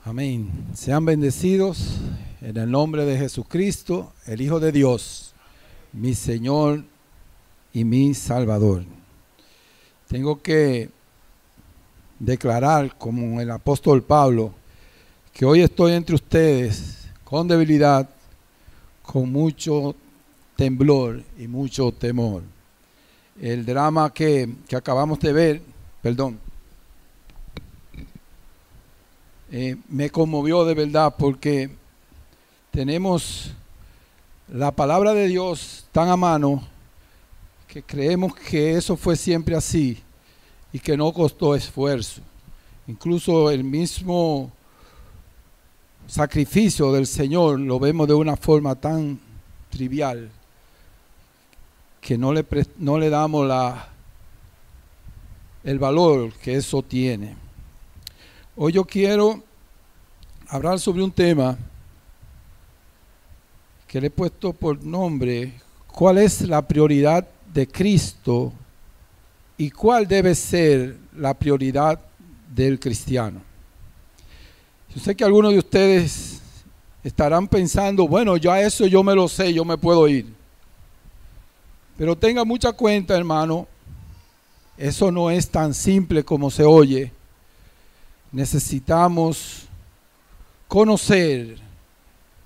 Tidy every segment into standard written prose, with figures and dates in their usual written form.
Amén. Sean bendecidos en el nombre de Jesucristo, el Hijo de Dios, mi Señor y mi Salvador. Tengo que declarar, como el apóstol Pablo, que hoy estoy entre ustedes con debilidad, con mucho temblor y mucho temor. El drama que acabamos de ver, me conmovió de verdad, porque tenemos la palabra de Dios tan a mano que creemos que eso fue siempre así y que no costó esfuerzo. Incluso el mismo sacrificio del Señor lo vemos de una forma tan trivial que no le damos el valor que eso tiene. Hoy yo quiero hablar sobre un tema que le he puesto por nombre: ¿cuál es la prioridad de Cristo y cuál debe ser la prioridad del cristiano? Yo sé que algunos de ustedes estarán pensando, bueno, ya eso yo me lo sé, yo me puedo ir. Pero tenga mucha cuenta, hermano, eso no es tan simple como se oye. Necesitamos conocer,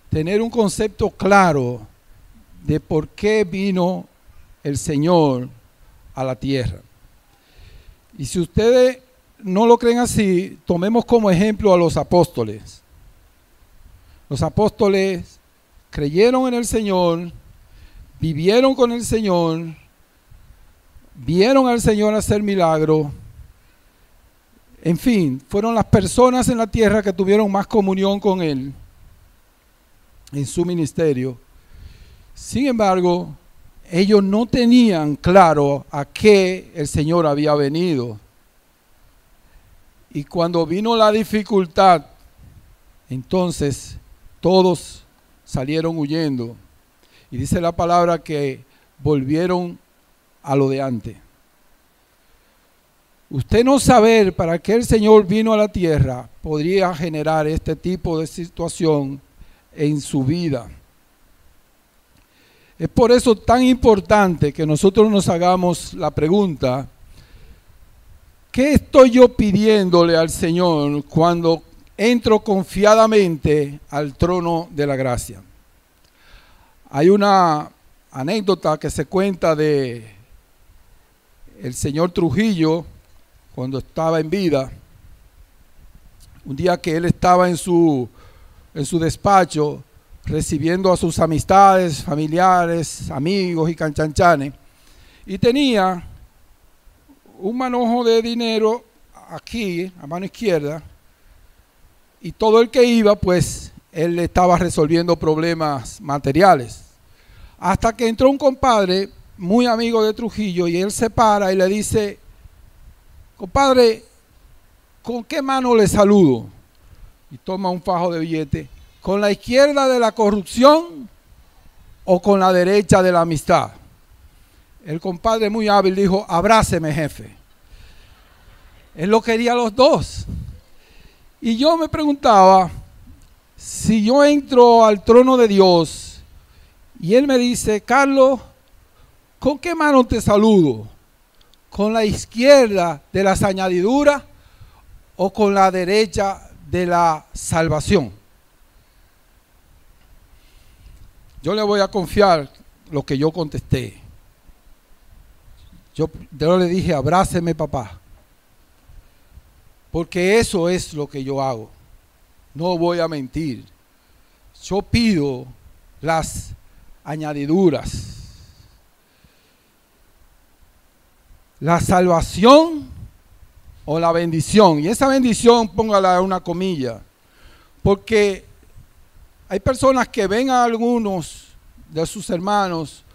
tener un concepto claro de por qué vino el Señor a la tierra. Y si ustedes no lo creen así, tomemos como ejemplo a los apóstoles. Los apóstoles creyeron en el Señor, vivieron con el Señor, vieron al Señor hacer milagros. En fin, fueron las personas en la tierra que tuvieron más comunión con Él en su ministerio. Sin embargo, ellos no tenían claro a qué el Señor había venido. Y cuando vino la dificultad, entonces todos salieron huyendo. Y dice la palabra que volvieron a lo de antes. Usted no saber para qué el Señor vino a la tierra podría generar este tipo de situación en su vida. Es por eso tan importante que nosotros nos hagamos la pregunta: ¿qué estoy yo pidiéndole al Señor cuando entro confiadamente al trono de la gracia? Hay una anécdota que se cuenta de el señor Trujillo cuando estaba en vida. Un día que él estaba en su despacho recibiendo a sus amistades, familiares, amigos y canchanchanes, y tenía un manojo de dinero aquí, a mano izquierda, y todo el que iba, pues, él le estaba resolviendo problemas materiales. Hasta que entró un compadre muy amigo de Trujillo y él se para y le dice: compadre, ¿con qué mano le saludo? Y toma un fajo de billete. ¿Con la izquierda de la corrupción o con la derecha de la amistad? El compadre muy hábil dijo: abráceme, jefe. Él lo quería los dos. Y yo me preguntaba, si yo entro al trono de Dios y Él me dice: Carlos, ¿con qué mano te saludo? ¿Con la izquierda de las añadiduras o con la derecha de la salvación? Yo le voy a confiar lo que yo contesté. Yo le dije: abráceme, papá. Porque eso es lo que yo hago. No voy a mentir. Yo pido las añadiduras. La salvación o la bendición. Y esa bendición, póngala en una comilla. Porque hay personas que ven a algunos de sus hermanos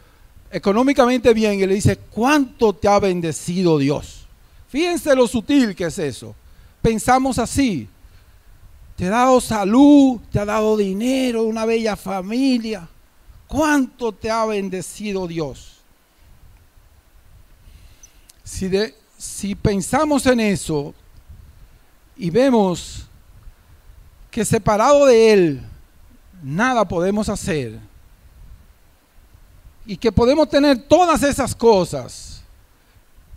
económicamente bien y le dicen: ¿cuánto te ha bendecido Dios? Fíjense lo sutil que es eso. Pensamos así: te ha dado salud, te ha dado dinero, una bella familia. ¿Cuánto te ha bendecido Dios? Si pensamos en eso y vemos que separado de Él nada podemos hacer y que podemos tener todas esas cosas,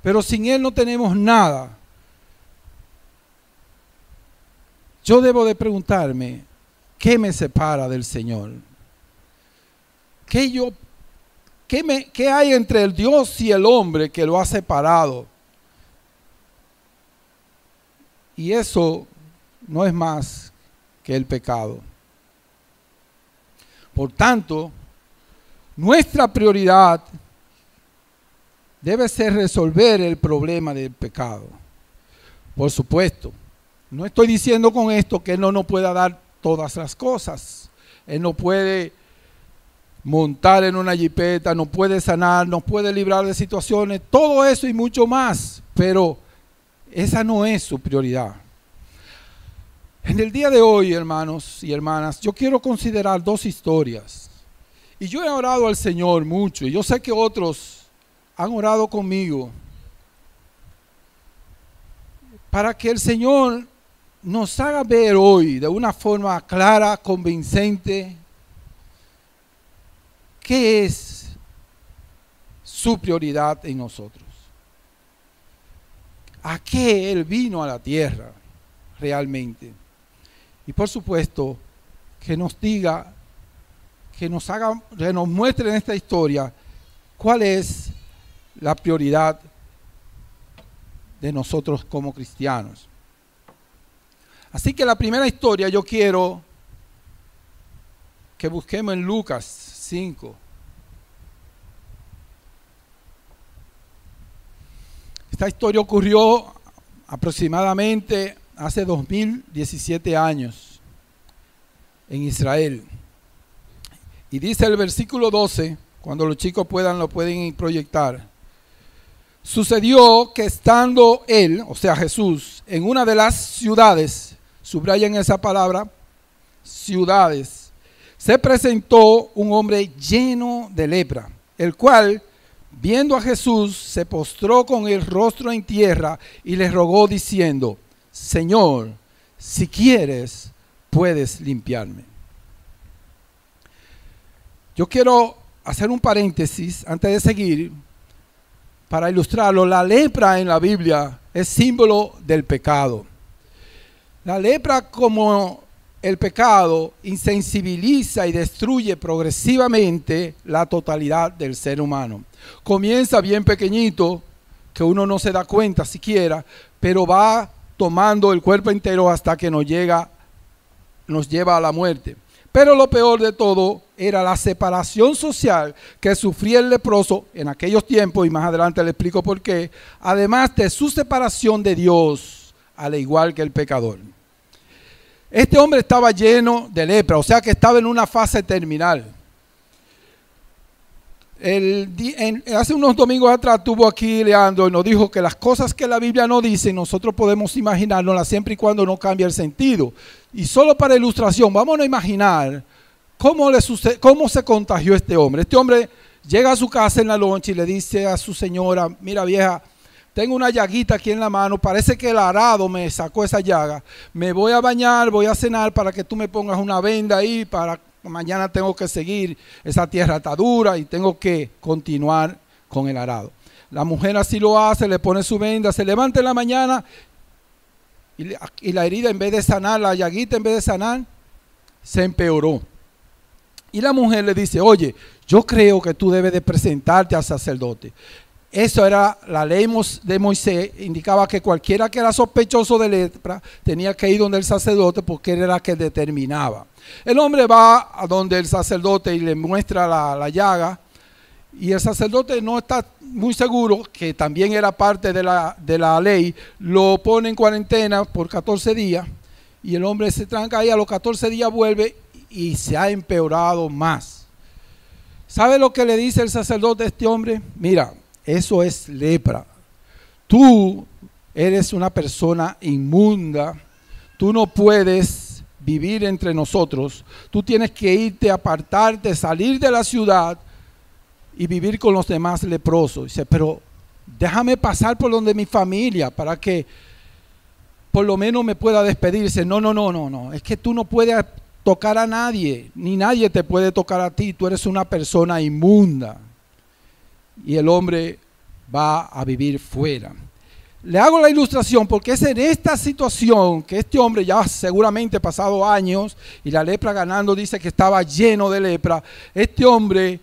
pero sin Él no tenemos nada, yo debo de preguntarme, ¿qué me separa del Señor? ¿Qué hay entre el Dios y el hombre que lo ha separado? Y eso no es más que el pecado. Por tanto, nuestra prioridad debe ser resolver el problema del pecado. Por supuesto, no estoy diciendo con esto que Él no nos pueda dar todas las cosas. Él no puede montar en una jipeta, nos puede sanar, nos puede librar de situaciones, todo eso y mucho más, pero esa no es su prioridad. En el día de hoy, hermanos y hermanas, yo quiero considerar dos historias. Y yo he orado al Señor mucho, y yo sé que otros han orado conmigo, para que el Señor nos haga ver hoy de una forma clara, convincente, qué es su prioridad en nosotros. ¿A qué Él vino a la tierra realmente? Y por supuesto, que nos diga, que nos muestre en esta historia cuál es la prioridad de nosotros como cristianos. Así que la primera historia yo quiero que busquemos en Lucas 5. Esta historia ocurrió aproximadamente hace 2017 años en Israel. Y dice el versículo 12, cuando los chicos puedan, lo pueden proyectar. Sucedió que estando él, o sea Jesús, en una de las ciudades, subrayan esa palabra, ciudades, se presentó un hombre lleno de lepra, el cual, viendo a Jesús, se postró con el rostro en tierra y le rogó diciendo: Señor, si quieres, puedes limpiarme. Yo quiero hacer un paréntesis antes de seguir para ilustrarlo. La lepra en la Biblia es símbolo del pecado. La lepra, como el pecado, insensibiliza y destruye progresivamente la totalidad del ser humano. Comienza bien pequeñito, que uno no se da cuenta siquiera, pero va tomando el cuerpo entero hasta que nos lleva a la muerte. Pero lo peor de todo era la separación social que sufría el leproso en aquellos tiempos, y más adelante le explico por qué, además de su separación de Dios, al igual que el pecador. Este hombre estaba lleno de lepra, o sea que estaba en una fase terminal. Hace unos domingos atrás estuvo aquí Leandro y nos dijo que las cosas que la Biblia no dice, nosotros podemos imaginárnoslas siempre y cuando no cambie el sentido. Y solo para ilustración, vamos a imaginar cómo se contagió este hombre. Este hombre llega a su casa en la noche y le dice a su señora: mira vieja, tengo una llaguita aquí en la mano, parece que el arado me sacó esa llaga, me voy a bañar, voy a cenar para que tú me pongas una venda ahí, para mañana tengo que seguir, esa tierra está dura y tengo que continuar con el arado. La mujer así lo hace, le pone su venda, se levanta en la mañana y la herida, en vez de sanar, la llaguita en vez de sanar, se empeoró. Y la mujer le dice: oye, yo creo que tú debes de presentarte al sacerdote. Eso era la ley de Moisés, indicaba que cualquiera que era sospechoso de lepra tenía que ir donde el sacerdote, porque él era el que determinaba. El hombre va a donde el sacerdote y le muestra la llaga, y el sacerdote no está muy seguro, que también era parte de la ley, lo pone en cuarentena por 14 días, y el hombre se tranca ahí, a los 14 días vuelve y se ha empeorado más. ¿Sabe lo que le dice el sacerdote a este hombre? Mira, eso es lepra. Tú eres una persona inmunda. Tú no puedes vivir entre nosotros. Tú tienes que irte, apartarte, salir de la ciudad y vivir con los demás leprosos. Dice: pero déjame pasar por donde mi familia para que por lo menos me pueda despedirse. No, no, no, no, no. Es que tú no puedes tocar a nadie, ni nadie te puede tocar a ti. Tú eres una persona inmunda. Y el hombre va a vivir fuera. Le hago la ilustración porque es en esta situación que este hombre, ya seguramente pasado años, y la lepra ganando, dice que estaba lleno de lepra. Este hombre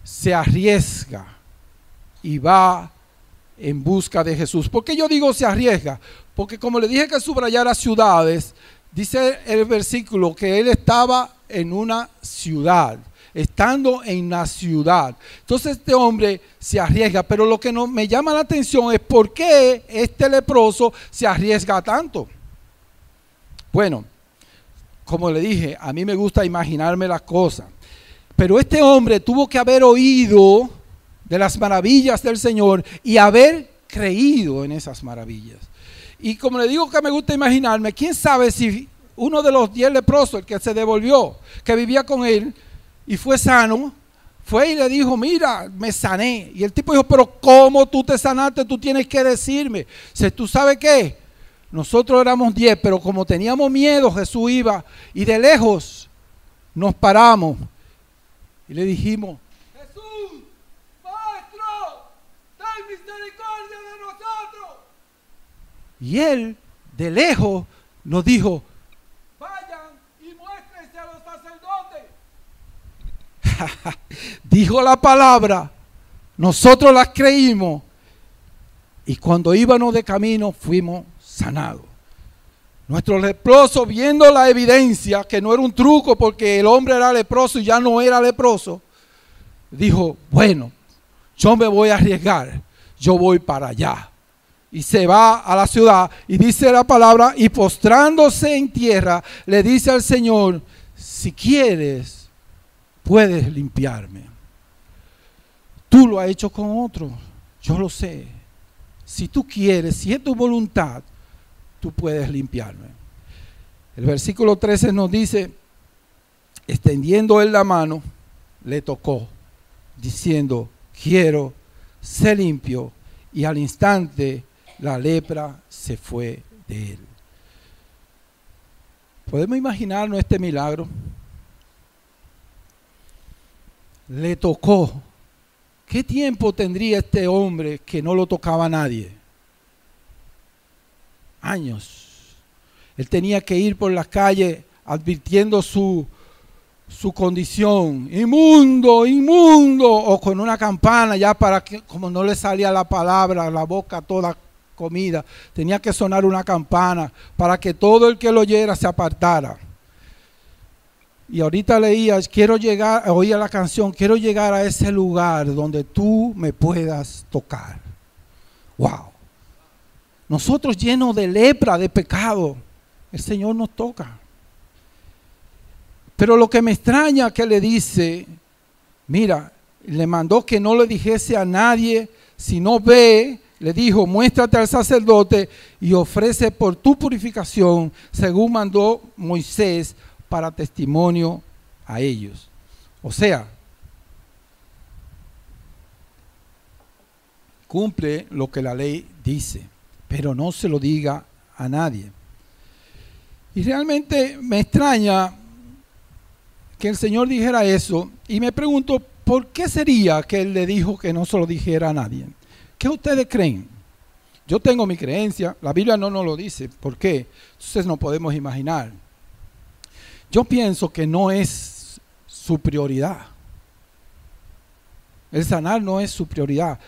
se arriesga y va en busca de Jesús. ¿Por qué yo digo se arriesga? Porque como le dije que subrayara ciudades, dice el versículo que él estaba en una ciudad, estando en la ciudad. Entonces este hombre se arriesga, pero lo que no me llama la atención es por qué este leproso se arriesga tanto. Bueno, como le dije, a mí me gusta imaginarme las cosas, pero este hombre tuvo que haber oído de las maravillas del Señor y haber creído en esas maravillas. Y como le digo que me gusta imaginarme, quién sabe si uno de los 10 leprosos, el que se devolvió, que vivía con él y fue sano, fue y le dijo, mira, me sané. Y el tipo dijo, pero ¿cómo tú te sanaste? Tú tienes que decirme. Si tú sabes qué, nosotros éramos 10, pero como teníamos miedo, Jesús iba y de lejos nos paramos y le dijimos, Jesús, Maestro, ten misericordia de nosotros. Y él de lejos nos dijo, vayan y muéstrense a los sacerdotes. Dijo la palabra, nosotros las creímos y cuando íbamos de camino fuimos sanados. Nuestro leproso, viendo la evidencia, que no era un truco porque el hombre era leproso y ya no era leproso, dijo, bueno, yo me voy a arriesgar, yo voy para allá. Y se va a la ciudad y dice la palabra, y postrándose en tierra, le dice al Señor, si quieres, puedes limpiarme. Tú lo has hecho con otros, yo lo sé. Si tú quieres, si es tu voluntad, tú puedes limpiarme. El versículo 13 nos dice, extendiendo él la mano, le tocó, diciendo, quiero ser limpio. Y al instante la lepra se fue de él. ¿Podemos imaginarnos este milagro? Le tocó. ¿Qué tiempo tendría este hombre que no lo tocaba a nadie? Años. Él tenía que ir por las calles advirtiendo su condición, inmundo, inmundo, o con una campana ya para que, como no le salía la palabra, la boca toda comida, tenía que sonar una campana para que todo el que lo oyera se apartara. Y ahorita leía, oía la canción, quiero llegar a ese lugar donde tú me puedas tocar. Wow. Nosotros llenos de lepra, de pecado, el Señor nos toca. Pero lo que me extraña que le dice, mira, le mandó que no le dijese a nadie, sino ve, le dijo, muéstrate al sacerdote y ofrece por tu purificación, según mandó Moisés, para testimonio a ellos. O sea, cumple lo que la ley dice, pero no se lo diga a nadie. Y realmente me extraña que el Señor dijera eso, y me pregunto, ¿por qué sería que Él le dijo que no se lo dijera a nadie? ¿Qué ustedes creen? Yo tengo mi creencia, la Biblia no nos lo dice. ¿Por qué? Entonces no podemos imaginar. Yo pienso que no es su prioridad. El sanar no es su prioridad.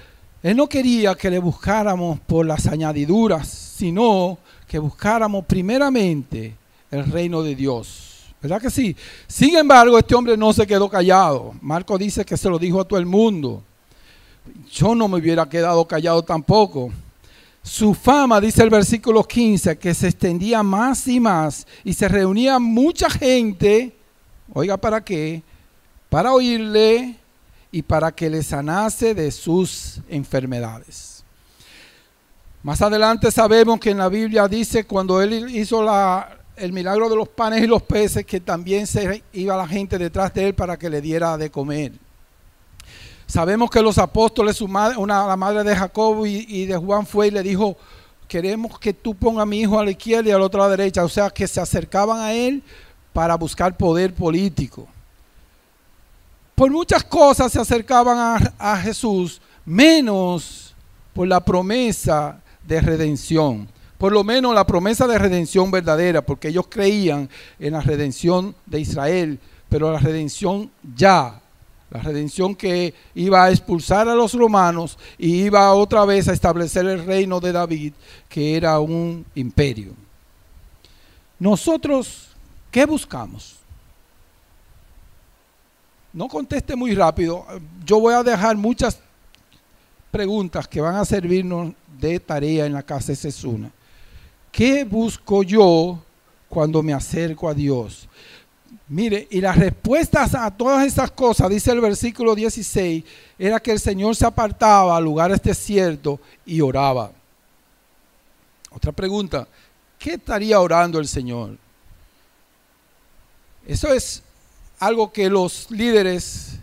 Él no quería que le buscáramos por las añadiduras, sino que buscáramos primeramente el reino de Dios. ¿Verdad que sí? Sin embargo, este hombre no se quedó callado. Marcos dice que se lo dijo a todo el mundo. Yo no me hubiera quedado callado tampoco. Su fama, dice el versículo 15, que se extendía más y más y se reunía mucha gente, oiga, ¿para qué? Para oírle y para que le sanase de sus enfermedades. Más adelante sabemos que en la Biblia dice, cuando él hizo el milagro de los panes y los peces, que también se iba la gente detrás de él para que le diera de comer. Sabemos que los apóstoles, la madre de Jacobo y de Juan fue y le dijo queremos que tú pongas a mi hijo a la izquierda y al otro a la derecha. O sea, que se acercaban a él para buscar poder político. Por muchas cosas se acercaban a Jesús, menos por la promesa de redención. Por lo menos la promesa de redención verdadera, porque ellos creían en la redención de Israel, pero la redención ya, la redención que iba a expulsar a los romanos y iba otra vez a establecer el reino de David, que era un imperio. Nosotros, ¿qué buscamos? No conteste muy rápido. Yo voy a dejar muchas preguntas que van a servirnos de tarea en la casa de Sesuna. ¿Qué busco yo cuando me acerco a Dios? Mire, y las respuestas a todas estas cosas, dice el versículo 16, era que el Señor se apartaba a lugares desiertos y oraba. Otra pregunta, ¿qué estaría orando el Señor? Eso es algo que los líderes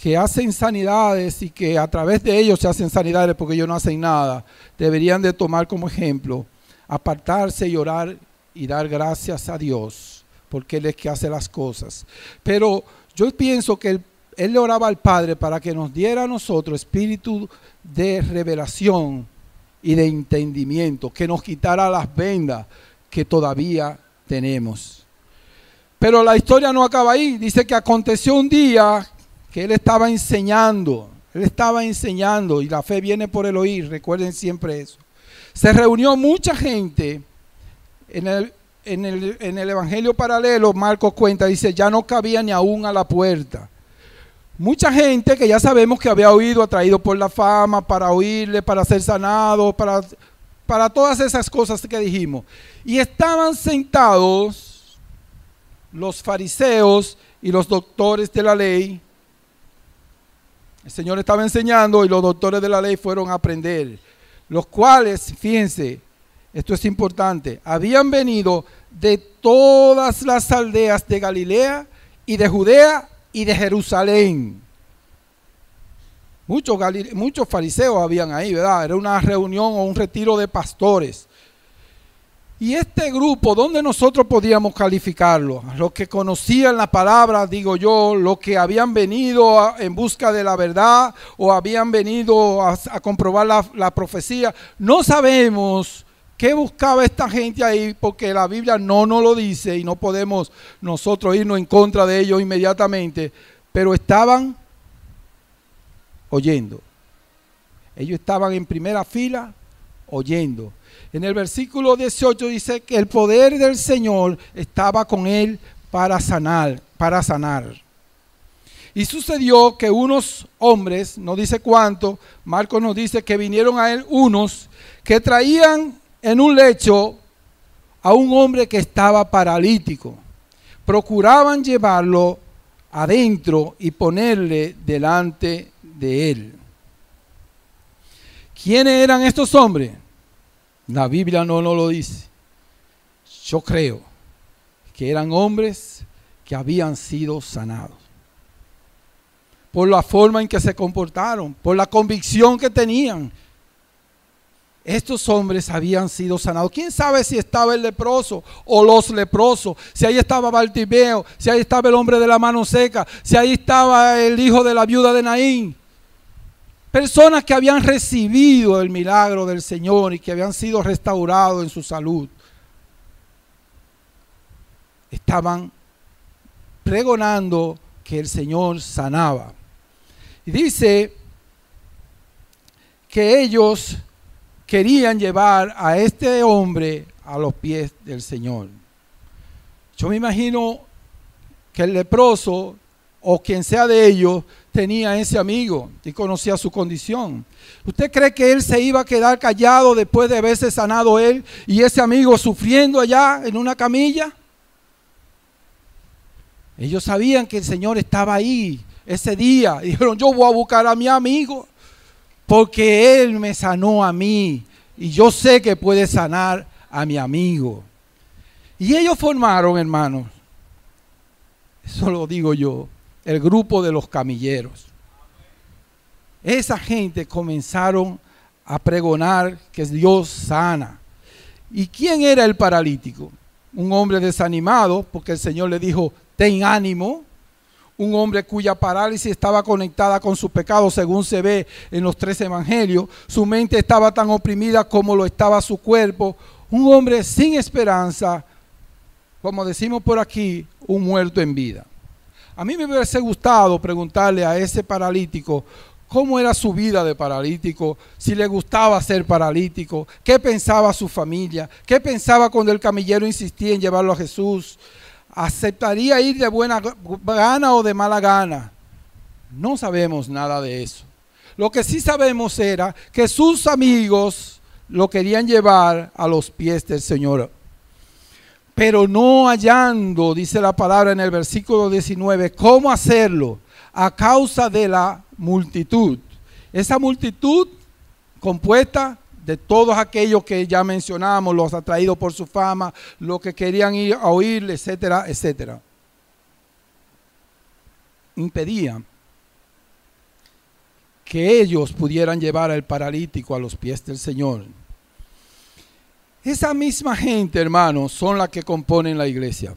que hacen sanidades y que a través de ellos se hacen sanidades porque ellos no hacen nada, deberían de tomar como ejemplo, apartarse y orar y dar gracias a Dios, porque Él es que hace las cosas. Pero yo pienso que Él le oraba al Padre para que nos diera a nosotros espíritu de revelación y de entendimiento, que nos quitara las vendas que todavía tenemos. Pero la historia no acaba ahí. Dice que aconteció un día que Él estaba enseñando. Él estaba enseñando y la fe viene por el oír. Recuerden siempre eso. Se reunió mucha gente en el Evangelio paralelo. Marcos cuenta, dice, ya no cabía ni aún a la puerta. Mucha gente que ya sabemos que había oído, atraído por la fama, para oírle, para ser sanado, para todas esas cosas que dijimos. Y estaban sentados los fariseos y los doctores de la ley. El Señor estaba enseñando y los doctores de la ley fueron a aprender. Los cuales, fíjense, esto es importante, habían venido de todas las aldeas de Galilea y de Judea y de Jerusalén. Muchos fariseos habían ahí, ¿verdad? Era una reunión o un retiro de pastores. Y este grupo, ¿dónde nosotros podíamos calificarlo? Los que conocían la palabra, digo yo, los que habían venido en busca de la verdad o habían venido a comprobar la profecía. No sabemos qué buscaba esta gente ahí porque la Biblia no nos lo dice y no podemos nosotros irnos en contra de ellos inmediatamente. Pero estaban oyendo. Ellos estaban en primera fila oyendo. En el versículo 18 dice que el poder del Señor estaba con él para sanar. Y sucedió que unos hombres, no dice cuánto, Marcos nos dice que vinieron a él unos que traían en un lecho a un hombre que estaba paralítico. Procuraban llevarlo adentro y ponerle delante de él. ¿Quiénes eran estos hombres? La Biblia no nos lo dice. Yo creo que eran hombres que habían sido sanados. Por la forma en que se comportaron, por la convicción que tenían. Estos hombres habían sido sanados. ¿Quién sabe si estaba el leproso o los leprosos? Si ahí estaba Bartimeo, si ahí estaba el hombre de la mano seca, si ahí estaba el hijo de la viuda de Naín. Personas que habían recibido el milagro del Señor y que habían sido restaurados en su salud. Estaban pregonando que el Señor sanaba. Y dice que ellos querían llevar a este hombre a los pies del Señor. Yo me imagino que el leproso o quien sea de ellos tenía ese amigo y conocía su condición. ¿Usted cree que él se iba a quedar callado después de haberse sanado él y ese amigo sufriendo allá en una camilla? Ellos sabían que el Señor estaba ahí ese día. Dijeron, yo voy a buscar a mi amigo porque él me sanó a mí y yo sé que puede sanar a mi amigo. Y ellos formaron, hermanos, eso lo digo yo, el grupo de los camilleros. Esa gente comenzaron a pregonar que Dios sana. ¿Y quién era el paralítico? Un hombre desanimado, porque el Señor le dijo, ten ánimo. Un hombre cuya parálisis estaba conectada con su pecado, según se ve en los 3 evangelios. Su mente estaba tan oprimida como lo estaba su cuerpo. Un hombre sin esperanza, como decimos por aquí, un muerto en vida. A mí me hubiese gustado preguntarle a ese paralítico cómo era su vida de paralítico, si le gustaba ser paralítico, qué pensaba su familia, qué pensaba cuando el camillero insistía en llevarlo a Jesús. ¿Aceptaría ir de buena gana o de mala gana? No sabemos nada de eso. Lo que sí sabemos era que sus amigos lo querían llevar a los pies del Señor. Pero no hallando, dice la palabra en el versículo 19, cómo hacerlo a causa de la multitud. Esa multitud compuesta de todos aquellos que ya mencionamos, los atraídos por su fama, los que querían ir a oírle, etcétera, etcétera. Impedían que ellos pudieran llevar al paralítico a los pies del Señor. Esa misma gente, hermanos, son las que componen la iglesia.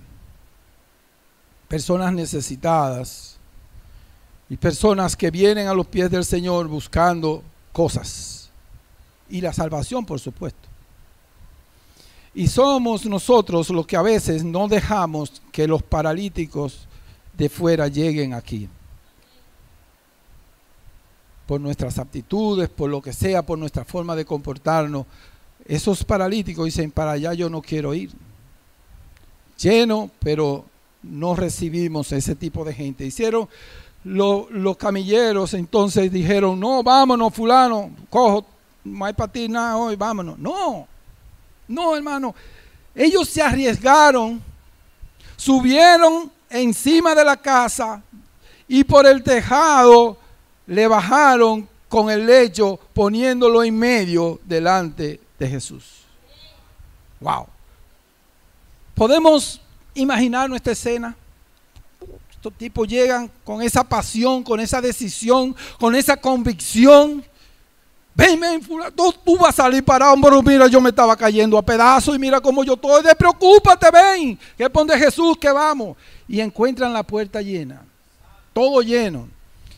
Personas necesitadas y personas que vienen a los pies del Señor buscando cosas. Y la salvación, por supuesto. Y somos nosotros los que a veces no dejamos que los paralíticos de fuera lleguen aquí. Por nuestras aptitudes, por lo que sea, por nuestra forma de comportarnos. Esos paralíticos dicen, para allá yo no quiero ir. Lleno, pero no recibimos ese tipo de gente. Hicieron los camilleros, entonces dijeron, no, vámonos fulano, cojo, no hay para ti nada hoy, vámonos. No, no, hermano. Ellos se arriesgaron, subieron encima de la casa y por el tejado le bajaron con el lecho, poniéndolo en medio delante de Jesús. Wow. ¿Podemos imaginar nuestra escena? Estos tipos llegan con esa pasión, con esa decisión, con esa convicción. Ven, tú vas a salir parado, pero mira, yo me estaba cayendo a pedazos y mira cómo yo estoy. Despreocúpate, ven, que pon de Jesús que vamos. Y encuentran la puerta llena, todo lleno.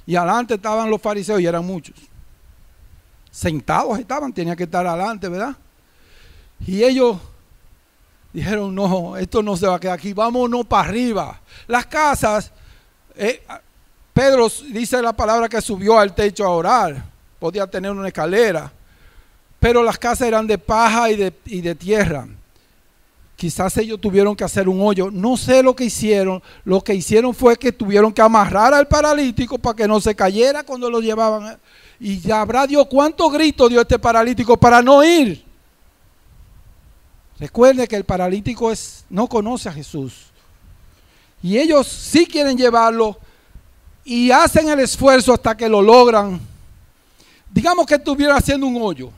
Y adelante estaban los fariseos y eran muchos. Sentados estaban, tenían que estar adelante, ¿verdad? Y ellos dijeron, no, esto no se va a quedar aquí, vámonos para arriba. Las casas, Pedro dice la palabra que subió al techo a orar. Podía tener una escalera, pero las casas eran de paja y de tierra. Quizás ellos tuvieron que hacer un hoyo. No sé lo que hicieron. Lo que hicieron fue que tuvieron que amarrar al paralítico para que no se cayera cuando lo llevaban. Y ya habrá Dios cuántos gritos dio este paralítico para no ir. Recuerde que el paralítico no conoce a Jesús. Y ellos sí quieren llevarlo y hacen el esfuerzo hasta que lo logran. Digamos que estuviera haciendo un hoyo.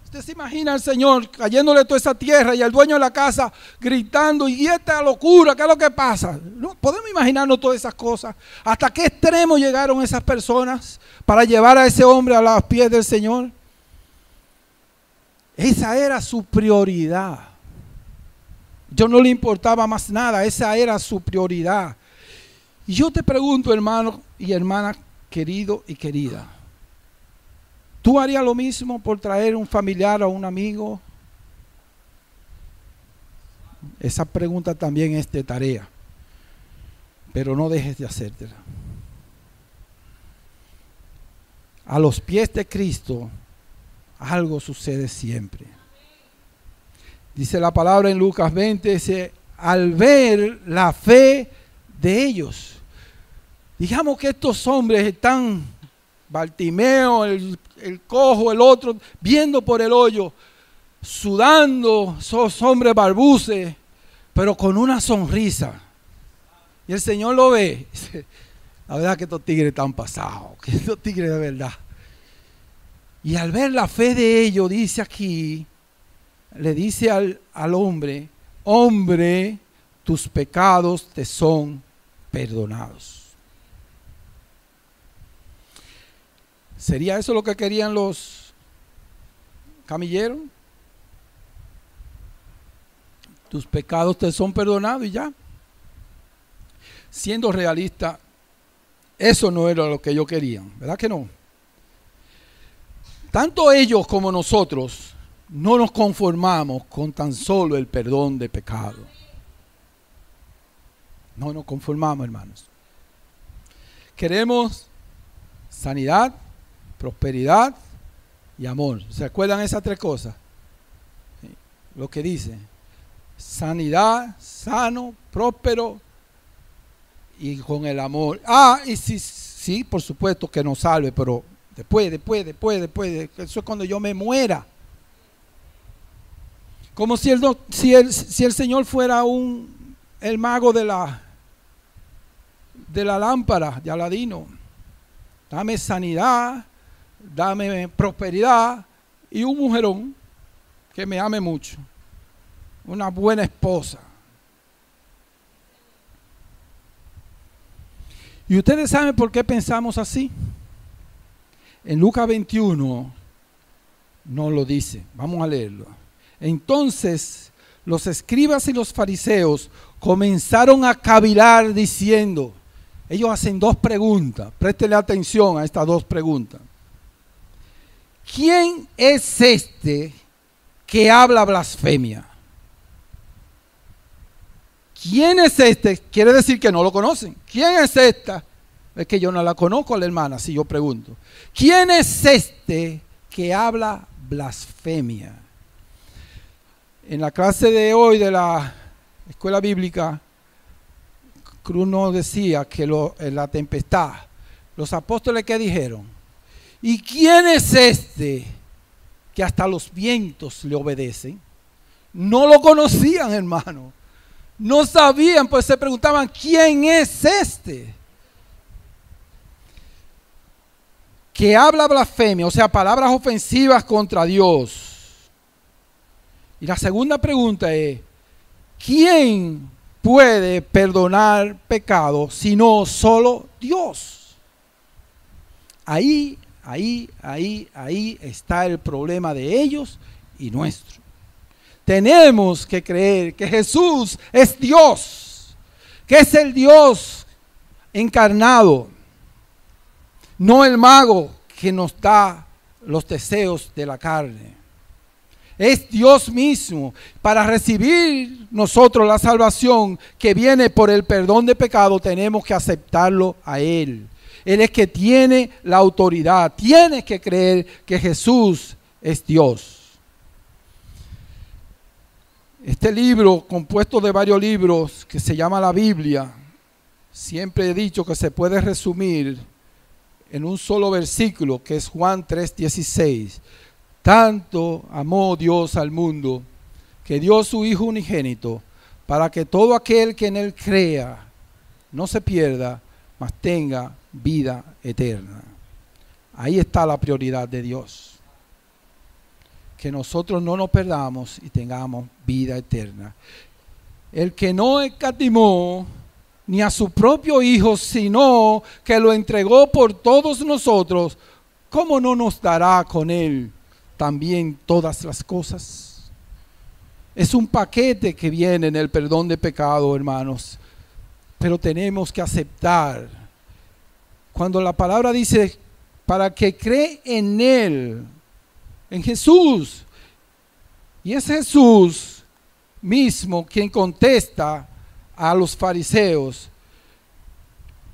Usted se imagina al Señor cayéndole toda esa tierra y al dueño de la casa gritando, y esta locura, ¿qué es lo que pasa? No, podemos imaginarnos todas esas cosas. ¿Hasta qué extremo llegaron esas personas para llevar a ese hombre a los pies del Señor? Esa era su prioridad. Yo no le importaba más nada, esa era su prioridad. Y yo te pregunto, hermano y hermana, querido y querida, ¿tú harías lo mismo por traer un familiar o un amigo? Esa pregunta también es de tarea, pero no dejes de hacértela. A los pies de Cristo algo sucede siempre. Dice la palabra en Lucas 20, dice, al ver la fe de ellos. Digamos que estos hombres están, Bartimeo, el cojo, el otro, viendo por el hoyo, sudando, esos hombres barbuces, pero con una sonrisa. Y el Señor lo ve. La verdad que estos tigres están pasados, que estos tigres de verdad. Y al ver la fe de ellos, dice aquí, le dice al hombre, hombre, tus pecados te son perdonados. ¿Sería eso lo que querían los camillero. Tus pecados te son perdonados y ya. Siendo realista, eso no era lo que ellos querían, ¿verdad que no? Tanto ellos como nosotros no nos conformamos con tan solo el perdón de pecado. No nos conformamos, hermanos. Queremos sanidad, prosperidad y amor. ¿Se acuerdan esas tres cosas? Sí. Lo que dice: sanidad, sano, próspero y con el amor. Y sí, por supuesto que nos salve, pero después. Eso es cuando yo me muera. Como si el Señor fuera el mago de la lámpara de Aladino. Dame sanidad, dame prosperidad y un mujerón que me ame mucho. Una buena esposa. ¿Y ustedes saben por qué pensamos así? En Lucas 21 no lo dice. Vamos a leerlo. Entonces los escribas y los fariseos comenzaron a cavilar diciendo, ellos hacen dos preguntas, préstele atención a estas dos preguntas. ¿Quién es este que habla blasfemia? ¿Quién es este? Quiere decir que no lo conocen. ¿Quién es esta? Es que yo no la conozco a la hermana, si yo pregunto. ¿Quién es este que habla blasfemia? En la clase de hoy de la escuela bíblica, Cruz nos decía que en la tempestad, los apóstoles ¿qué dijeron? ¿Y quién es este que hasta los vientos le obedecen? No lo conocían, hermano. No sabían, pues se preguntaban, ¿quién es este? Que habla blasfemia, o sea, palabras ofensivas contra Dios. Y la segunda pregunta es, ¿quién puede perdonar pecados sino solo Dios? Ahí está el problema de ellos y nuestro. Tenemos que creer que Jesús es Dios, que es el Dios encarnado, no el mago que nos da los deseos de la carne. Es Dios mismo. Para recibir nosotros la salvación que viene por el perdón de pecado, tenemos que aceptarlo a Él. Él es que tiene la autoridad. Tienes que creer que Jesús es Dios. Este libro, compuesto de varios libros, que se llama la Biblia, siempre he dicho que se puede resumir en un solo versículo, que es Juan 3:16. Tanto amó Dios al mundo, que dio su Hijo unigénito, para que todo aquel que en Él crea no se pierda, mas tenga vida eterna. Ahí está la prioridad de Dios. Que nosotros no nos perdamos y tengamos vida eterna. El que no escatimó ni a su propio Hijo, sino que lo entregó por todos nosotros, ¿cómo no nos dará con Él también todas las cosas? Es un paquete que viene en el perdón de pecado, hermanos. Pero tenemos que aceptar. Cuando la palabra dice, para que cree en Él, en Jesús. Y es Jesús mismo quien contesta a los fariseos.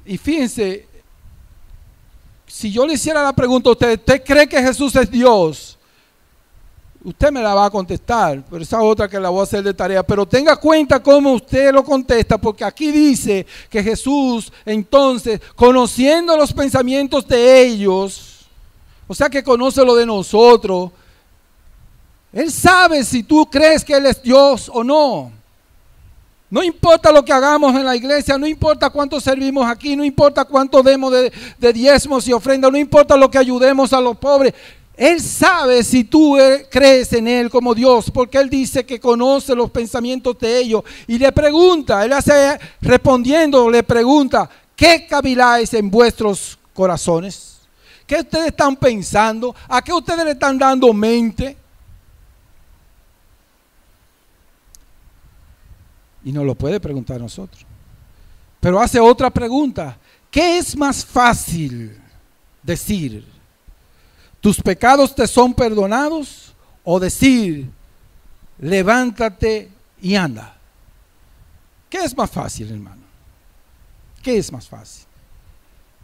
Y fíjense, si yo le hiciera la pregunta a usted, ¿usted cree que Jesús es Dios? Usted me la va a contestar, pero esa otra que la voy a hacer de tarea. Pero tenga cuenta cómo usted lo contesta, porque aquí dice que Jesús, entonces, conociendo los pensamientos de ellos, o sea que conoce lo de nosotros, Él sabe si tú crees que Él es Dios o no. No importa lo que hagamos en la iglesia, no importa cuánto servimos aquí, no importa cuánto demos de diezmos y ofrendas, no importa lo que ayudemos a los pobres. Él sabe si tú crees en Él como Dios, porque Él dice que conoce los pensamientos de ellos. Y le pregunta, respondiendo, le pregunta, ¿qué caviláis en vuestros corazones? ¿Qué ustedes están pensando? ¿A qué ustedes le están dando mente? Y nos lo puede preguntar a nosotros. Pero hace otra pregunta. ¿Qué es más fácil decir? ¿Tus pecados te son perdonados? O decir, levántate y anda. ¿Qué es más fácil, hermano? ¿Qué es más fácil?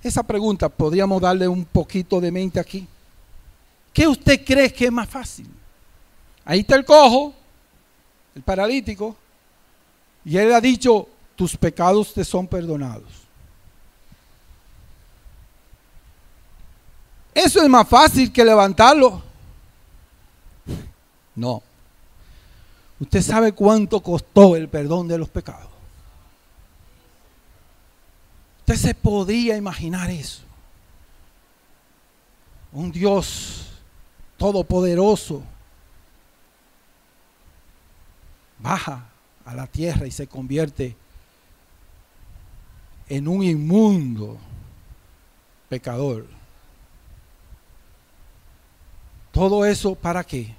Esa pregunta podríamos darle un poquito de mente aquí. ¿Qué usted cree que es más fácil? Ahí está el cojo, el paralítico, y él ha dicho, tus pecados te son perdonados. ¿Eso es más fácil que levantarlo? No. ¿Usted sabe cuánto costó el perdón de los pecados? Usted se podría imaginar eso. Un Dios todopoderoso baja a la tierra y se convierte en un inmundo pecador. Todo eso, ¿para qué?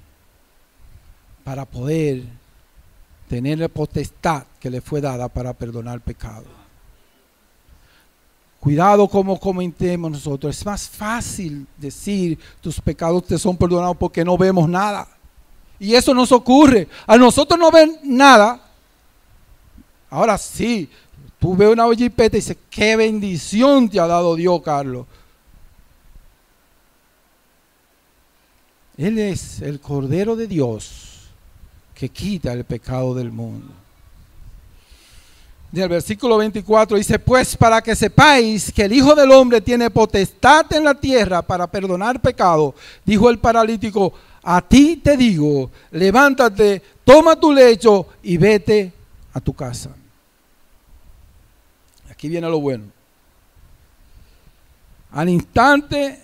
Para poder tener la potestad que le fue dada para perdonar pecado. Cuidado como comentemos nosotros. Es más fácil decir tus pecados te son perdonados porque no vemos nada. Y eso nos ocurre. A nosotros no ven nada. Ahora sí, tú ves una jipeta y dices, qué bendición te ha dado Dios, Carlos. Él es el Cordero de Dios que quita el pecado del mundo. En el versículo 24 dice, pues para que sepáis que el Hijo del Hombre tiene potestad en la tierra para perdonar pecado, dijo el paralítico, a ti te digo, levántate, toma tu lecho y vete a tu casa. Aquí viene lo bueno. Al instante,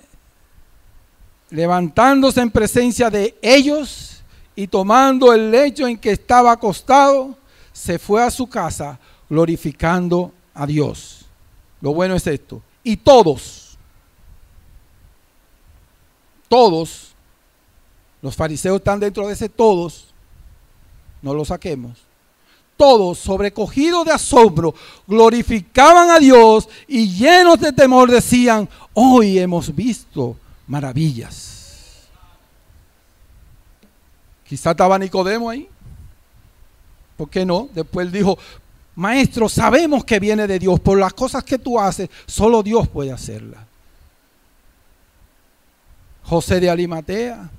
levantándose en presencia de ellos y tomando el lecho en que estaba acostado, se fue a su casa glorificando a Dios. Lo bueno es esto. Y todos, los fariseos están dentro de ese todos, no lo saquemos. Todos, sobrecogidos de asombro, glorificaban a Dios y llenos de temor decían, hoy hemos visto maravillas. Quizá estaba Nicodemo ahí. ¿Por qué no? Después él dijo, maestro, sabemos que viene de Dios, por las cosas que tú haces, solo Dios puede hacerlas. José de Arimatea.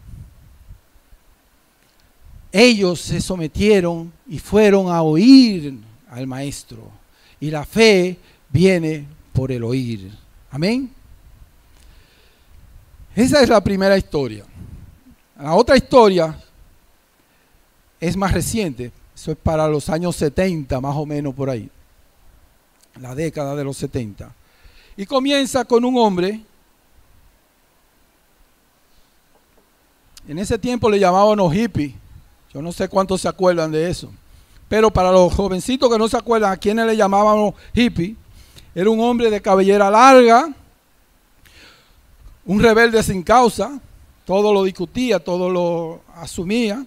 Ellos se sometieron y fueron a oír al maestro. Y la fe viene por el oír. Amén. Esa es la primera historia. La otra historia es más reciente. Eso es para los años 70, más o menos por ahí. La década de los 70. Y comienza con un hombre. En ese tiempo le llamaban los hippies. Yo no sé cuántos se acuerdan de eso. Pero para los jovencitos que no se acuerdan a quienes le llamábamos hippies, era un hombre de cabellera larga, un rebelde sin causa, todo lo discutía, todo lo asumía.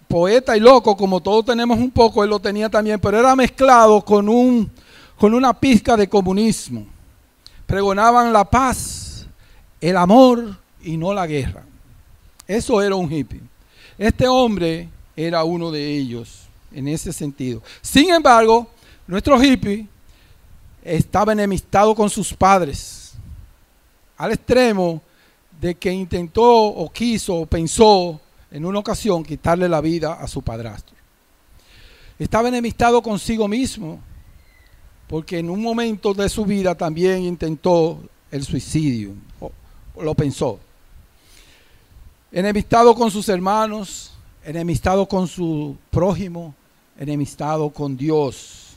Poeta y loco, como todos tenemos un poco, él lo tenía también, pero era mezclado con una pizca de comunismo. Pregonaban la paz, el amor y no la guerra. Eso era un hippie. Este hombre era uno de ellos en ese sentido. Sin embargo, nuestro hippie estaba enemistado con sus padres, al extremo de que intentó o quiso o pensó en una ocasión quitarle la vida a su padrastro. Estaba enemistado consigo mismo, porque en un momento de su vida también intentó el suicidio, o lo pensó. Enemistado con sus hermanos, enemistado con su prójimo, enemistado con Dios.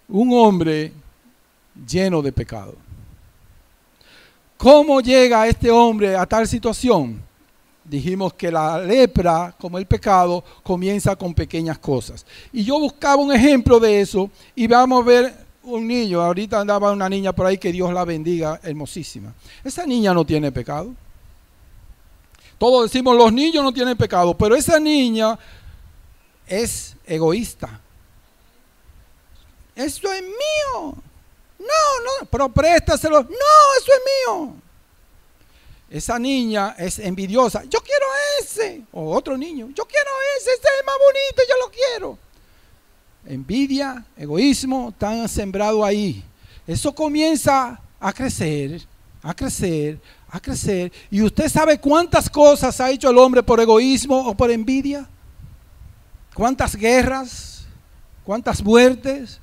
Un hombre lleno de pecado. ¿Cómo llega este hombre a tal situación? Dijimos que la lepra, como el pecado, comienza con pequeñas cosas. Y yo buscaba un ejemplo de eso y vamos a ver un niño. Ahorita andaba una niña por ahí, que Dios la bendiga, hermosísima. Esa niña no tiene pecado. Todos decimos, los niños no tienen pecado, pero esa niña es egoísta. Esto es mío. No, pero préstaselo. No, eso es mío. Esa niña es envidiosa. Yo quiero ese. O otro niño. Yo quiero ese es más bonito, yo lo quiero. Envidia, egoísmo, están sembrados ahí. Eso comienza a crecer, a crecer, a crecer. ¿Y usted sabe cuántas cosas ha hecho el hombre por egoísmo o por envidia? ¿Cuántas guerras? ¿Cuántas muertes?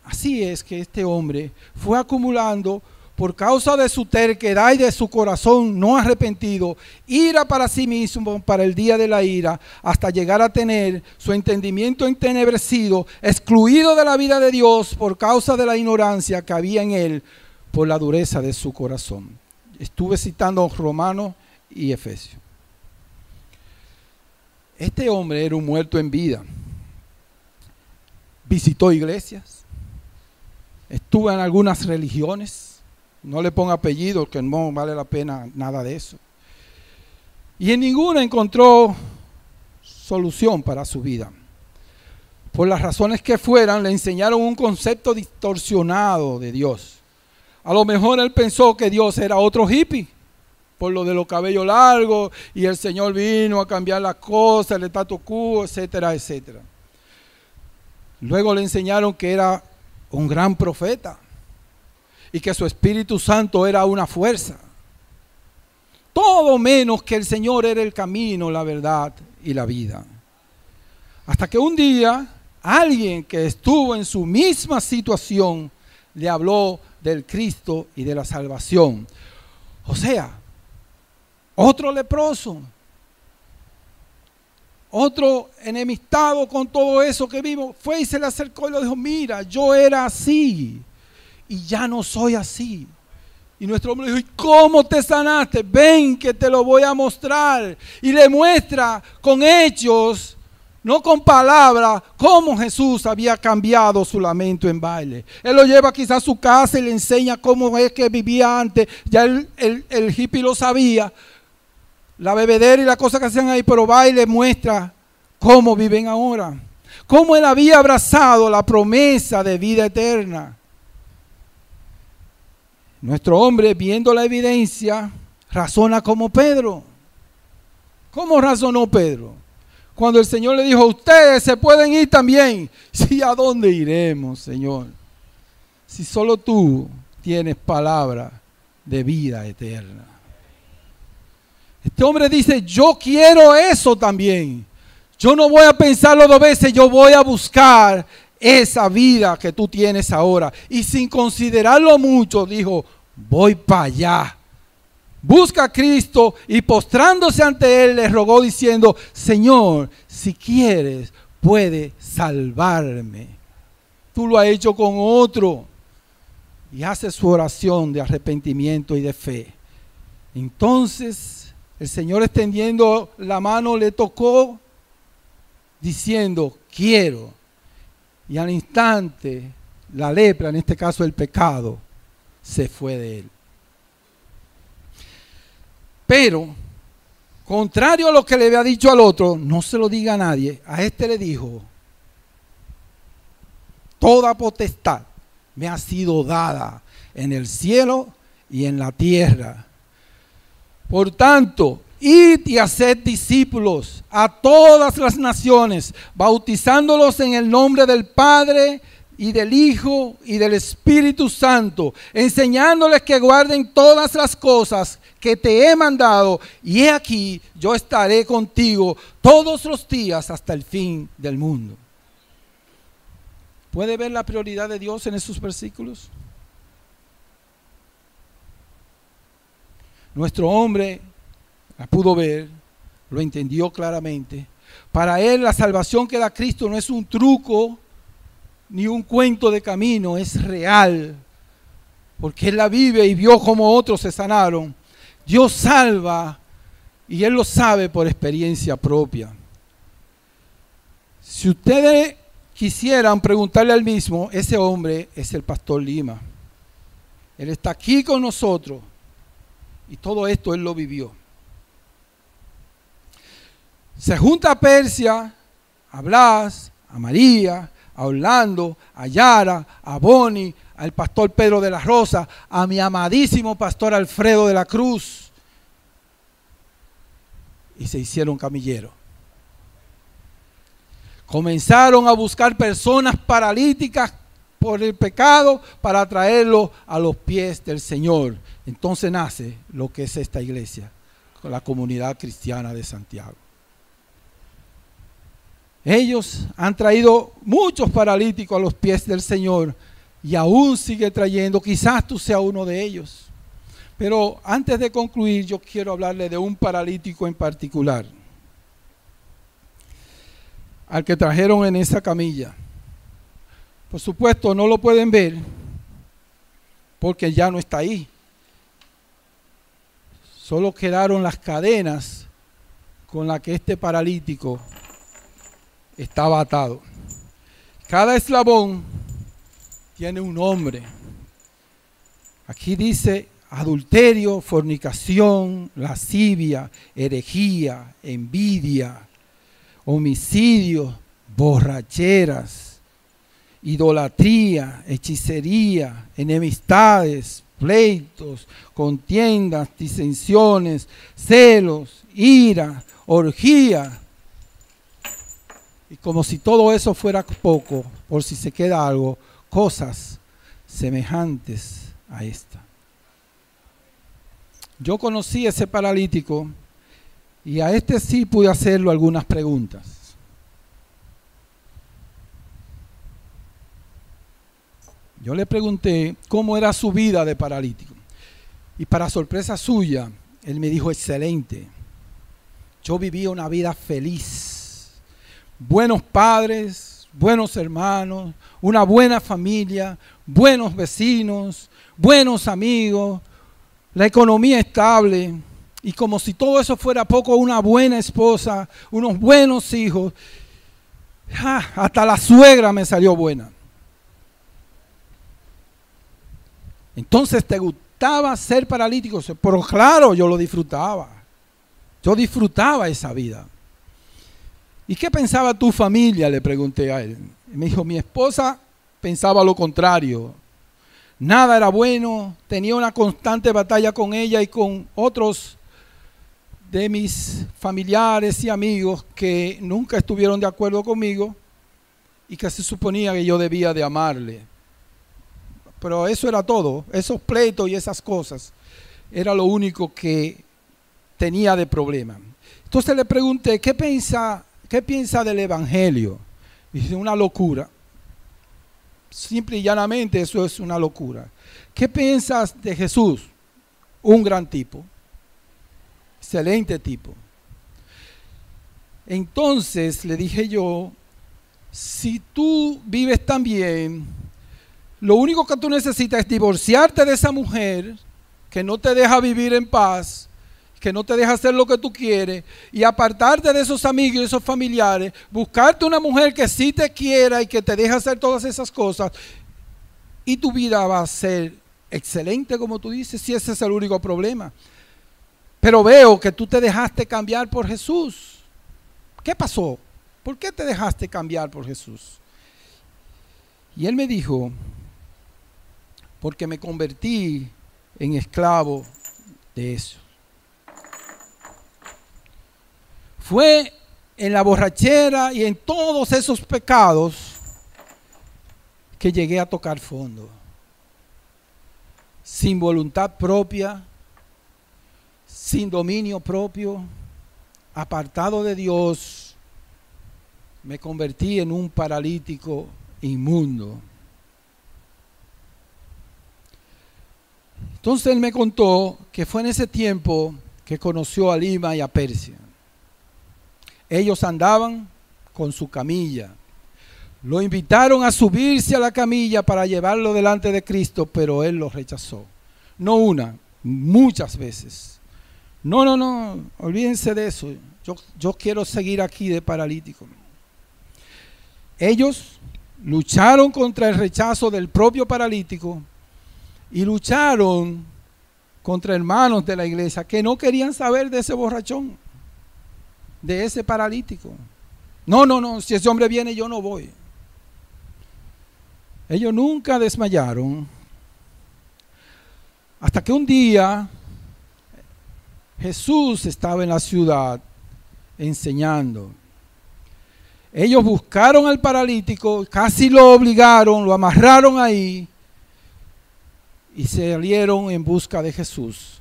Así es que este hombre fue acumulando, por causa de su terquedad y de su corazón no arrepentido, ira para sí mismo para el día de la ira, hasta llegar a tener su entendimiento entenebrecido, excluido de la vida de Dios por causa de la ignorancia que había en él, por la dureza de su corazón. Estuve citando Romanos y Efesios. Este hombre era un muerto en vida. Visitó iglesias, estuvo en algunas religiones. No le ponga apellido, que no vale la pena nada de eso. Y en ninguna encontró solución para su vida. Por las razones que fueran, le enseñaron un concepto distorsionado de Dios. A lo mejor él pensó que Dios era otro hippie, por lo de los cabellos largos, y el Señor vino a cambiar las cosas, el statu quo, etcétera, etcétera. Luego le enseñaron que era un gran profeta y que su Espíritu Santo era una fuerza. Todo menos que el Señor era el camino, la verdad y la vida. Hasta que un día alguien que estuvo en su misma situación le habló del Cristo y de la salvación. O sea, otro leproso, otro enemistado con todo eso que vimos, fue y se le acercó y le dijo, mira, yo era así y ya no soy así. Y nuestro hombre dijo, ¿y cómo te sanaste? Ven que te lo voy a mostrar. Y le muestra con hechos, no con palabras, cómo Jesús había cambiado su lamento en baile. Él lo lleva quizás a su casa y le enseña cómo es que vivía antes. Ya el hippie lo sabía, la bebedera y la cosa que hacían ahí, pero va y le muestra cómo viven ahora. Cómo él había abrazado la promesa de vida eterna. Nuestro hombre, viendo la evidencia, razona como Pedro. ¿Cómo razonó Pedro? Cuando el Señor le dijo, ustedes se pueden ir también. Sí, ¿a dónde iremos, Señor? Si solo tú tienes palabra de vida eterna. Este hombre dice, yo quiero eso también. Yo no voy a pensarlo dos veces, yo voy a buscar esa vida que tú tienes ahora. Y sin considerarlo mucho, dijo, voy para allá. Busca a Cristo y postrándose ante él le rogó diciendo, Señor, si quieres, puedes salvarme. Tú lo has hecho con otro. Y hace su oración de arrepentimiento y de fe. Entonces, el Señor extendiendo la mano le tocó diciendo, quiero. Y al instante, la lepra, en este caso el pecado, se fue de él. Pero, contrario a lo que le había dicho al otro, no se lo diga a nadie, a este le dijo, toda potestad me ha sido dada en el cielo y en la tierra. Por tanto, id y haced discípulos a todas las naciones, bautizándolos en el nombre del Padre y del Hijo y del Espíritu Santo, enseñándoles que guarden todas las cosas que te he mandado, y he aquí, yo estaré contigo todos los días hasta el fin del mundo. ¿Puede ver la prioridad de Dios en esos versículos? Nuestro hombre la pudo ver, lo entendió claramente. Para él la salvación que da Cristo no es un truco ni un cuento de camino, es real. Porque él la vive y vio cómo otros se sanaron. Dios salva y él lo sabe por experiencia propia. Si ustedes quisieran preguntarle al mismo, ese hombre es el pastor Lima. Él está aquí con nosotros y todo esto él lo vivió. Se junta a Persia, a Blas, a María, a Orlando, a Yara, a Bonnie, al pastor Pedro de la Rosa, a mi amadísimo pastor Alfredo de la Cruz. Y se hicieron camilleros. Comenzaron a buscar personas paralíticas por el pecado para traerlo a los pies del Señor. Entonces nace lo que es esta iglesia, con la comunidad cristiana de Santiago. Ellos han traído muchos paralíticos a los pies del Señor y aún sigue trayendo. Quizás tú seas uno de ellos. Pero antes de concluir, yo quiero hablarle de un paralítico en particular, al que trajeron en esa camilla. Por supuesto, no lo pueden ver porque ya no está ahí. Solo quedaron las cadenas con las que este paralítico estaba atado. Cada eslabón tiene un nombre. Aquí dice adulterio, fornicación, lascivia, herejía, envidia, homicidio, borracheras, idolatría, hechicería, enemistades, pleitos, contiendas, disensiones, celos, ira, orgía. Y como si todo eso fuera poco, por si se queda algo, cosas semejantes a esta. Yo conocí a ese paralítico y a este sí pude hacerle algunas preguntas. Yo le pregunté cómo era su vida de paralítico. Y para sorpresa suya, él me dijo, excelente. Yo vivía una vida feliz. Buenos padres, buenos hermanos, una buena familia, buenos vecinos, buenos amigos, la economía estable. Y como si todo eso fuera poco, una buena esposa, unos buenos hijos. Hasta la suegra me salió buena. Entonces, ¿te gustaba ser paralítico? Pero claro, yo lo disfrutaba. Yo disfrutaba esa vida. ¿Y qué pensaba tu familia? Le pregunté a él. Y me dijo, mi esposa pensaba lo contrario. Nada era bueno, tenía una constante batalla con ella y con otros de mis familiares y amigos que nunca estuvieron de acuerdo conmigo y que se suponía que yo debía de amarle. Pero eso era todo, esos pleitos y esas cosas, era lo único que tenía de problema. Entonces le pregunté, ¿qué piensa del Evangelio? Dice, una locura. Simple y llanamente eso es una locura. ¿Qué piensas de Jesús? Un gran tipo. Excelente tipo. Entonces le dije yo, si tú vives tan bien, lo único que tú necesitas es divorciarte de esa mujer que no te deja vivir en paz, que no te deja hacer lo que tú quieres, y apartarte de esos amigos y esos familiares, buscarte una mujer que sí te quiera y que te deje hacer todas esas cosas, y tu vida va a ser excelente, como tú dices, si ese es el único problema. Pero veo que tú te dejaste cambiar por Jesús. ¿Qué pasó? ¿Por qué te dejaste cambiar por Jesús? Y él me dijo, porque me convertí en esclavo de eso. Fue en la borrachera y en todos esos pecados que llegué a tocar fondo. Sin voluntad propia, sin dominio propio, apartado de Dios, me convertí en un paralítico inmundo. Entonces él me contó que fue en ese tiempo que conoció a Lima y a Persia. Ellos andaban con su camilla. Lo invitaron a subirse a la camilla para llevarlo delante de Cristo, pero él lo rechazó. No una, muchas veces. No, olvídense de eso. Yo quiero seguir aquí de paralítico. Ellos lucharon contra el rechazo del propio paralítico y lucharon contra hermanos de la iglesia que no querían saber de ese borrachón. de ese paralítico. No, no, no, si ese hombre viene yo no voy. Ellos nunca desmayaron hasta que un día Jesús estaba en la ciudad enseñando. Ellos buscaron al paralítico, casi lo obligaron, lo amarraron ahí y salieron en busca de Jesús.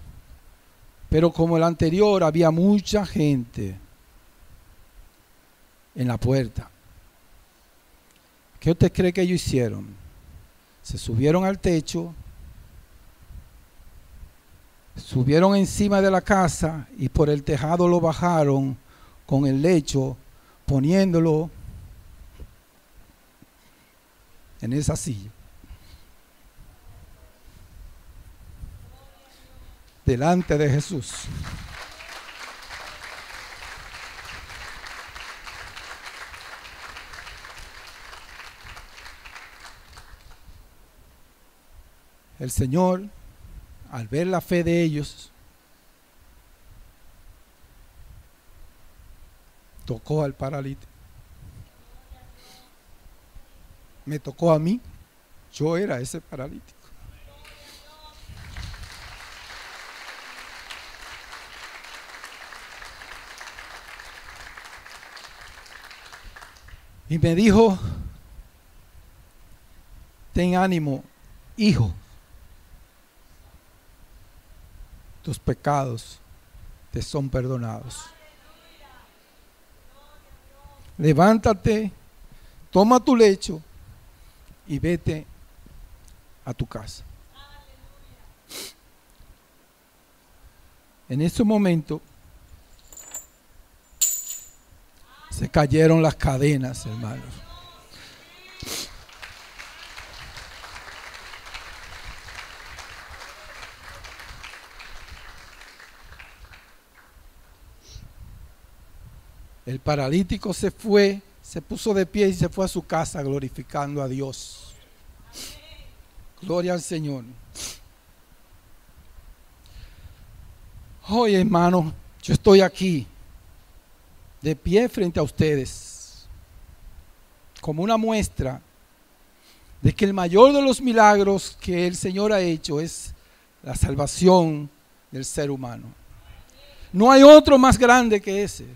Pero como el anterior, había mucha gente en la puerta. ¿Qué usted cree que ellos hicieron? Se subieron al techo, subieron encima de la casa y por el tejado lo bajaron con el lecho, poniéndolo en esa silla. Delante de Jesús. El Señor, al ver la fe de ellos, tocó al paralítico. Me tocó a mí. Yo era ese paralítico. Y me dijo, ten ánimo, hijo, tus pecados te son perdonados. Levántate, toma tu lecho y vete a tu casa. En ese momento se cayeron las cadenas, hermanos. El paralítico se fue, se puso de pie y se fue a su casa glorificando a Dios. Gloria al Señor. Hoy, hermano, yo estoy aquí de pie frente a ustedes como una muestra de que el mayor de los milagros que el Señor ha hecho es la salvación del ser humano. No hay otro más grande que ese.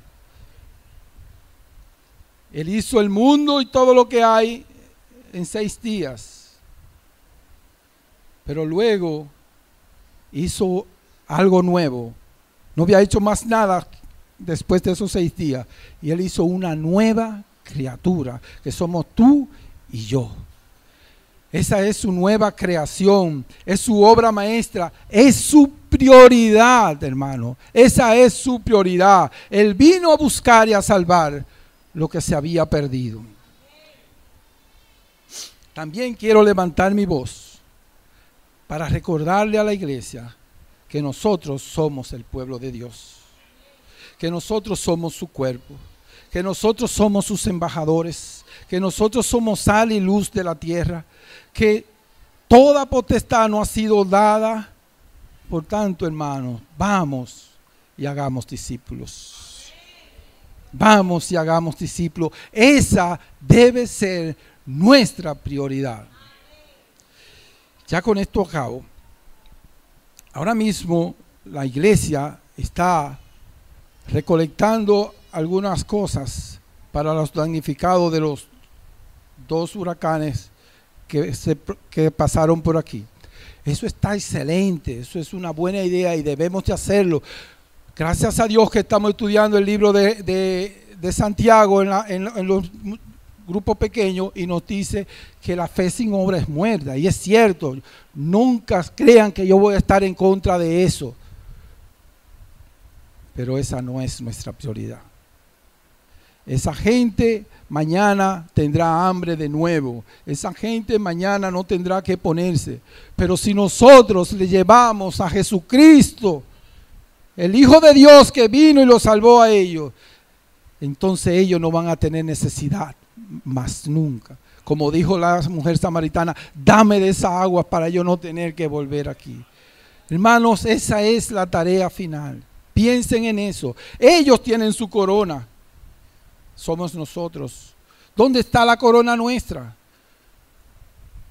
Él hizo el mundo y todo lo que hay en 6 días. Pero luego hizo algo nuevo. No había hecho más nada después de esos 6 días. Y Él hizo una nueva criatura, que somos tú y yo. Esa es su nueva creación, es su obra maestra, es su prioridad, hermano. Esa es su prioridad. Él vino a buscar y a salvar lo que se había perdido. También quiero levantar mi voz para recordarle a la iglesia que nosotros somos el pueblo de Dios, que nosotros somos su cuerpo, que nosotros somos sus embajadores, que nosotros somos sal y luz de la tierra, que toda potestad nos ha sido dada. Por tanto, hermanos, vamos y hagamos discípulos. Vamos y hagamos discípulos. Esa debe ser nuestra prioridad. Ya con esto acabo. Ahora mismo la iglesia está recolectando algunas cosas para los damnificados de los 2 huracanes que pasaron por aquí. Eso está excelente, eso es una buena idea y debemos de hacerlo. Gracias a Dios que estamos estudiando el libro de Santiago en los grupos pequeños y nos dice que la fe sin obra es muerta. Y es cierto, nunca crean que yo voy a estar en contra de eso. Pero esa no es nuestra prioridad. Esa gente mañana tendrá hambre de nuevo. Esa gente mañana no tendrá que ponerse. Pero si nosotros le llevamos a Jesucristo, el Hijo de Dios que vino y lo salvó a ellos, entonces ellos no van a tener necesidad más nunca. Como dijo la mujer samaritana, dame de esa agua para yo no tener que volver aquí. Hermanos, esa es la tarea final. Piensen en eso. Ellos tienen su corona. Somos nosotros. ¿Dónde está la corona nuestra?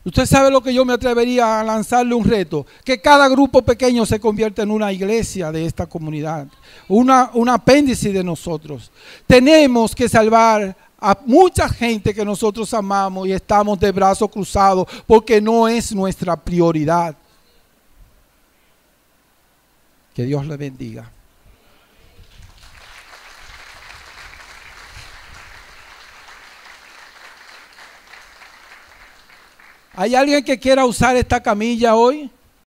Usted sabe lo que yo me atrevería a lanzarle un reto, que cada grupo pequeño se convierta en una iglesia de esta comunidad, un apéndice de nosotros. Tenemos que salvar a mucha gente que nosotros amamos y estamos de brazos cruzados porque no es nuestra prioridad. Que Dios le bendiga. ¿Hay alguien que quiera usar esta camilla hoy?